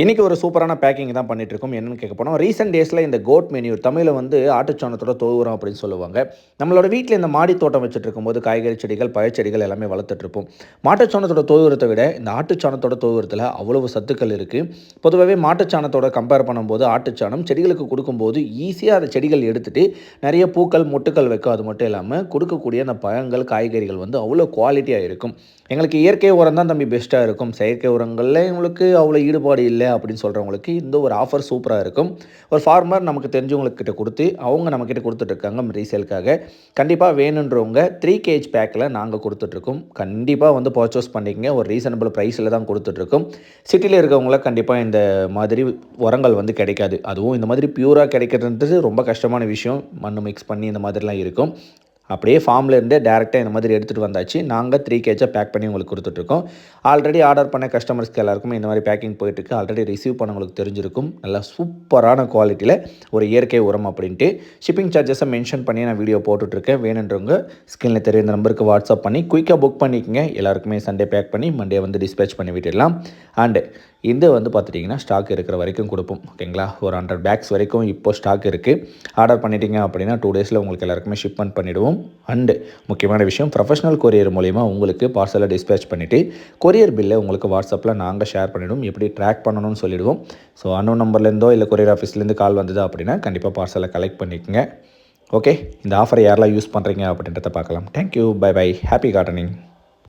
இன்றைக்கி ஒரு சூப்பரான பேக்கிங் தான் பண்ணிகிட்ருக்கோம். என்னென்னு கேட்க போனோம், ரீசெண்ட் டேஸில் இந்த கோட் மென்யூர் தமிழில் வந்து ஆட்டுச்சாணத்தோட தொழுவுரம் அப்படின்னு சொல்லுவாங்க. நம்மளோட வீட்டில் இந்த மாடி தோட்டம் வச்சுட்டு இருக்கும்போது காய்கறி செடிகள், பழச்செடிகள் எல்லாமே வளர்த்துட்ருப்போம். மாட்டுச்சாணத்தோட தொழுவுரத்தை விட இந்த ஆட்டுச்சாணத்தோட தொழுவுரத்தில் அவ்வளவு சத்துக்கள் இருக்குது. பொதுவாகவே மாட்டுச்சாணத்தோட கம்பேர் பண்ணும்போது ஆட்டுச்சாணம் செடிகளுக்கு கொடுக்கும்போது ஈஸியாக அந்த செடிகள் எடுத்துகிட்டு நிறைய பூக்கள் மொட்டுக்கள் வைக்கும். அது மட்டும் இல்லாமல் கொடுக்கக்கூடிய அந்த பழங்கள், காய்கறிகள் வந்து அவ்வளோ குவாலிட்டியாக இருக்கும். எங்களுக்கு இயற்கை உரம் தான் தம்பி பெஸ்ட்டாக இருக்கும், செயற்கை உரங்களில் எங்களுக்கு அவ்வளோ ஈடுபாடு இல்லை அப்படின்னு சொல்கிறவங்களுக்கு இந்த ஒரு ஆஃபர் சூப்பராக இருக்கும். ஒரு ஃபார்மர் நமக்கு தெரிஞ்சவங்கக்கிட்ட கொடுத்து அவங்க நம்மக்கிட்ட கொடுத்துட்ருக்காங்க ரீசேலுக்காக. கண்டிப்பாக வேணுன்றவங்க 3 kg பேக்கில் நாங்கள் கொடுத்துட்ருக்கோம். கண்டிப்பாக வந்து பர்ச்சேஸ் பண்ணிக்கங்க. ஒரு ரீசனபிள் ப்ரைஸில் தான் கொடுத்துட்ருக்கோம். சிட்டியில் இருக்கவங்கள கண்டிப்பாக இந்த மாதிரி உரங்கள் வந்து கிடைக்காது. அதுவும் இந்த மாதிரி பியூராக கிடைக்கிறதுன்றது ரொம்ப கஷ்டமான விஷயம். மண் மிக்ஸ் பண்ணி இந்த மாதிரிலாம் இருக்கும். அப்படியே ஃபார்ம்லேருந்தே டேரெக்டாக இந்த மாதிரி எடுத்துகிட்டு வந்தாச்சு. நாங்கள் 3 kg பேக் பண்ணி உங்களுக்கு கொடுத்துட்ருக்கோம். ஆல்ரெடி ஆர்டர் பண்ண கஸ்டமர்ஸ்க்கு எல்லாருக்குமே இந்த மாதிரி பேக்கிங் போயிட்டுருக்கு. ஆல்ரெடி ரிசீவ் பண்ணவங்களுக்கு தெரிஞ்சிருக்கும். நல்லா சூப்பரான குவாலிட்டியில் ஒரு இயற்கை உரம் அப்படின்ட்டு. ஷிப்பிங் சார்ஜஸை மென்ஷன் பண்ணி நான் வீடியோ போட்டுட்ருக்கேன். வேணுன்றவங்க ஸ்க்ரீனில் தெரியும் இந்த நம்பருக்கு வாட்ஸ்அப் பண்ணி குயிக்காக புக் பண்ணிக்கோங்க. எல்லாருக்குமே சண்டே பேக் பண்ணி மண்டே வந்து டிஸ்பேச் பண்ணி விட்டுடலாம். அண்டு இது வந்து பார்த்துட்டிங்கன்னா ஸ்டாக் இருக்கிற வரைக்கும் கொடுப்போம். ஓகேங்களா, ஒரு 100 பேக்ஸ் வரைக்கும் இப்போது ஸ்டாக் இருக்குது. ஆர்டர் பண்ணிட்டீங்க அப்படின்னா 2 days உங்களுக்கு எல்லாருக்குமே ஷிப்மெண்ட் பண்ணிவிடுவோம். அண்டு முக்கியமான விஷயம், ப்ரொஃபஷனல் கொரியர் மூலிமா உங்களுக்கு பார்சலை டிஸ்பேச் பண்ணிவிட்டு கொரியர் பில்லை உங்களுக்கு வாட்ஸ்அப்பில் நாங்கள் ஷேர் பண்ணிவிடுவோம். எப்படி ட்ராக் பண்ணணும்னு சொல்லிவிடுவோம். ஸோ அன்னோன் நம்பர்லேருந்தோ இல்லை கொரியர் ஆஃபீஸ்லேருந்து கால் வந்தது அப்படின்னா கண்டிப்பாக பார்சலை கலெக்ட் பண்ணிக்கோங்க. ஓகே, இந்த ஆஃபரை யாரெல்லாம் யூஸ் பண்ணுறீங்க அப்படின்றத பார்க்கலாம். Thank you, bye bye, happy gardening.